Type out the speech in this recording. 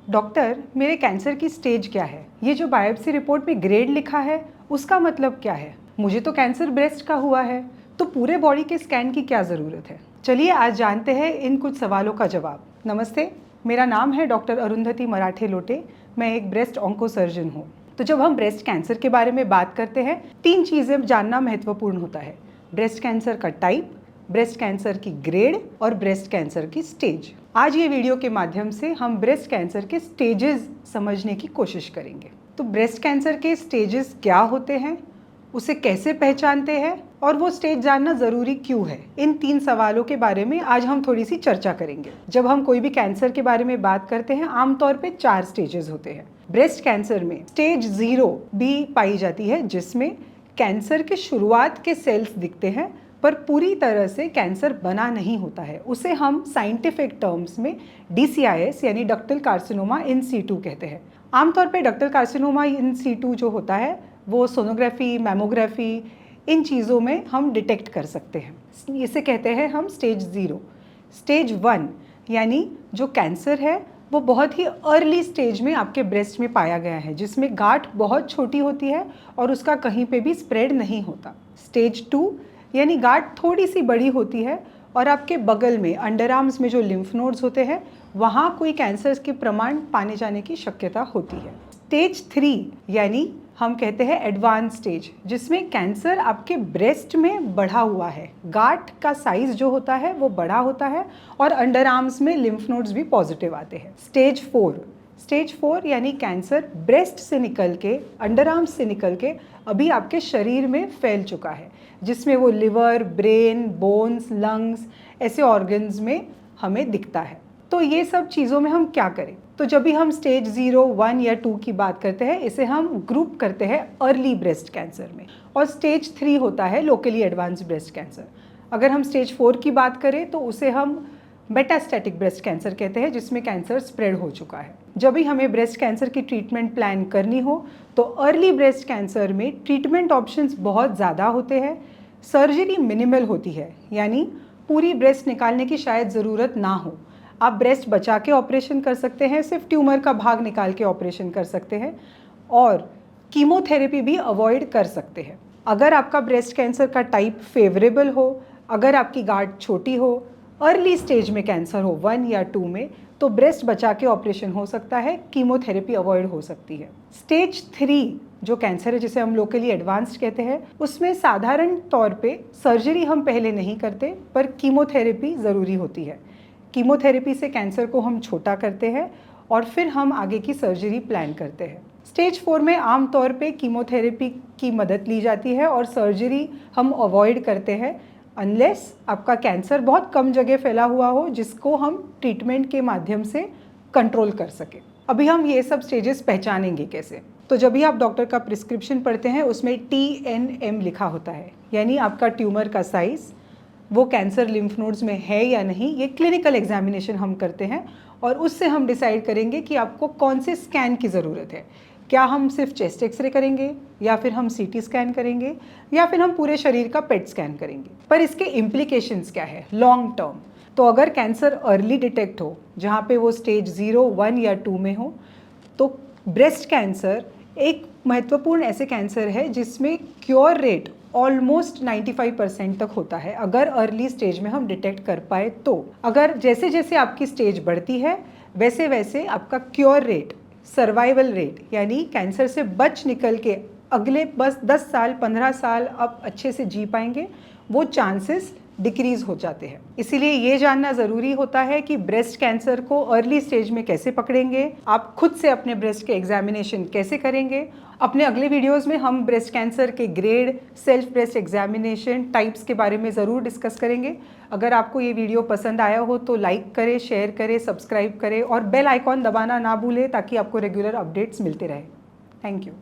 Doctor, मेरे cancer की stage क्या है? ये जो बायोप्सी रिपोर्ट में ग्रेड लिखा है उसका मतलब क्या है? मुझे तो कैंसर ब्रेस्ट का हुआ है, तो पूरे बॉडी के स्कैन की क्या ज़रूरत है? चलिए आज जानते हैं इन कुछ सवालों का जवाब। नमस्ते, मेरा नाम है डॉक्टर अरुंधति मराठे लोटे। मैं एक ब्रेस्ट ऑन्को सर्जन हूँ। तो जब हम ब्रेस्ट कैंसर के बारे में बात करते हैं, 3 चीज़ें जानना महत्वपूर्ण होता है। ब्रेस्ट कैंसर का टाइप, ब्रेस्ट कैंसर की ग्रेड और ब्रेस्ट कैंसर की स्टेज। आज ये वीडियो के माध्यम से हम ब्रेस्ट कैंसर के स्टेजेस समझने की कोशिश करेंगे। तो ब्रेस्ट कैंसर के स्टेजेस क्या होते हैं, उसे कैसे पहचानते हैं और वो स्टेज जानना ज़रूरी क्यों है? इन 3 सवालों के बारे में आज हम थोड़ी सी चर्चा करेंगे। जब हम कोई भी कैंसर के बारे में बात करते हैं, आमतौर पे 4 स्टेजेस होते हैं। ब्रेस्ट कैंसर में स्टेज 0 भी पाई जाती है, जिसमें कैंसर के शुरुआत के सेल्स दिखते हैं पर पूरी तरह से कैंसर बना नहीं होता है। उसे हम साइंटिफिक टर्म्स में DCIS यानी डक्टल कार्सिनोमा इन सीटू कहते हैं। आमतौर पे डक्टल कार्सिनोमा इन सीटू जो होता है वो सोनोग्राफी, मैमोग्राफी, इन चीज़ों में हम डिटेक्ट कर सकते हैं। इसे कहते हैं हम स्टेज 0। स्टेज 1 यानी जो कैंसर है वो बहुत ही अर्ली स्टेज में आपके ब्रेस्ट में पाया गया है, जिसमें गांठ बहुत छोटी होती है और उसका कहीं पे भी स्प्रेड नहीं होता। स्टेज 2 यानी गांठ थोड़ी सी बड़ी होती है और आपके बगल में अंडर आर्म्स में जो लिम्फ नोड्स होते हैं वहाँ कोई कैंसर के प्रमाण पाने जाने की शक्यता होती है। स्टेज 3 यानी हम कहते हैं एडवांस स्टेज, जिसमें कैंसर आपके ब्रेस्ट में बढ़ा हुआ है। गांठ का साइज जो होता है वो बड़ा होता है और अंडर आर्म्स में लिम्फ नोड्स भी पॉजिटिव आते हैं। स्टेज 4 यानी कैंसर ब्रेस्ट से निकल के, अंडर आर्म्स से निकल के अभी आपके शरीर में फैल चुका है, जिसमें वो लिवर, ब्रेन, बोन्स, लंग्स ऐसे ऑर्गन्स में हमें दिखता है। तो ये सब चीज़ों में हम क्या करें? तो जब भी हम स्टेज 0, 1 या 2 की बात करते हैं, इसे हम ग्रुप करते हैं अर्ली ब्रेस्ट कैंसर में। और स्टेज 3 होता है लोकली एडवांस ब्रेस्ट कैंसर। अगर हम स्टेज 4 की बात करें तो उसे हम मेटास्टैटिक ब्रेस्ट कैंसर कहते हैं, जिसमें कैंसर स्प्रेड हो चुका है। जब भी हमें ब्रेस्ट कैंसर की ट्रीटमेंट प्लान करनी हो तो अर्ली ब्रेस्ट कैंसर में ट्रीटमेंट ऑप्शंस बहुत ज़्यादा होते हैं। सर्जरी मिनिमल होती है, यानी पूरी ब्रेस्ट निकालने की शायद ज़रूरत ना हो। आप ब्रेस्ट बचा के ऑपरेशन कर सकते हैं, सिर्फ ट्यूमर का भाग निकाल के ऑपरेशन कर सकते हैं और कीमोथेरेपी भी अवॉइड कर सकते हैं। अगर आपका ब्रेस्ट कैंसर का टाइप फेवरेबल हो, अगर आपकी गांठ छोटी हो, अर्ली स्टेज में कैंसर हो 1 या 2 में, तो ब्रेस्ट बचा के ऑपरेशन हो सकता है, कीमोथेरेपी अवॉइड हो सकती है। स्टेज 3 जो कैंसर है, जिसे हम लोकली एडवांस्ड कहते हैं, उसमें साधारण तौर पे सर्जरी हम पहले नहीं करते पर कीमोथेरेपी ज़रूरी होती है। कीमोथेरेपी से कैंसर को हम छोटा करते हैं और फिर हम आगे की सर्जरी प्लान करते हैं। स्टेज 4 में आमतौर पे कीमोथेरेपी की मदद ली जाती है और सर्जरी हम अवॉइड करते हैं, अनलेस आपका कैंसर बहुत कम जगह फैला हुआ हो, जिसको हम ट्रीटमेंट के माध्यम से कंट्रोल कर सकें। अभी हम ये सब स्टेजेस पहचानेंगे कैसे? तो जब भी आप डॉक्टर का प्रिस्क्रिप्शन पढ़ते हैं उसमें TNM लिखा होता है, यानी आपका ट्यूमर का साइज़, वो कैंसर लिम्फ नोड्स में है या नहीं, ये क्लिनिकल एग्जामिनेशन हम करते हैं और उससे हम डिसाइड करेंगे कि आपको कौन से स्कैन की ज़रूरत है। क्या हम सिर्फ चेस्ट एक्सरे करेंगे या फिर हम CT स्कैन करेंगे या फिर हम पूरे शरीर का PET स्कैन करेंगे? पर इसके इम्प्लीकेशंस क्या है लॉन्ग टर्म? तो अगर कैंसर अर्ली डिटेक्ट हो, जहाँ पे वो स्टेज 0, 1 या 2 में हो, तो ब्रेस्ट कैंसर एक महत्वपूर्ण ऐसे कैंसर है जिसमें क्योर रेट ऑलमोस्ट 95% तक होता है, अगर अर्ली स्टेज में हम डिटेक्ट कर पाए तो। अगर जैसे जैसे आपकी स्टेज बढ़ती है वैसे वैसे आपका क्योर रेट, सर्वाइवल रेट, यानी कैंसर से बच निकल के अगले बस 10 साल 15 साल आप अच्छे से जी पाएंगे, वो चांसेस डिक्रीज हो जाते हैं। इसीलिए ये जानना ज़रूरी होता है कि ब्रेस्ट कैंसर को अर्ली स्टेज में कैसे पकड़ेंगे, आप खुद से अपने ब्रेस्ट के एग्जामिनेशन कैसे करेंगे। अपने अगले वीडियोस में हम ब्रेस्ट कैंसर के grade, self breast examination, types के बारे में ज़रूर डिस्कस करेंगे। अगर आपको ये वीडियो पसंद आया हो तो लाइक करें, शेयर करें, सब्सक्राइब करें और बेल आइकॉन दबाना ना भूलें ताकि आपको रेगुलर अपडेट्स मिलते रहें। Thank you.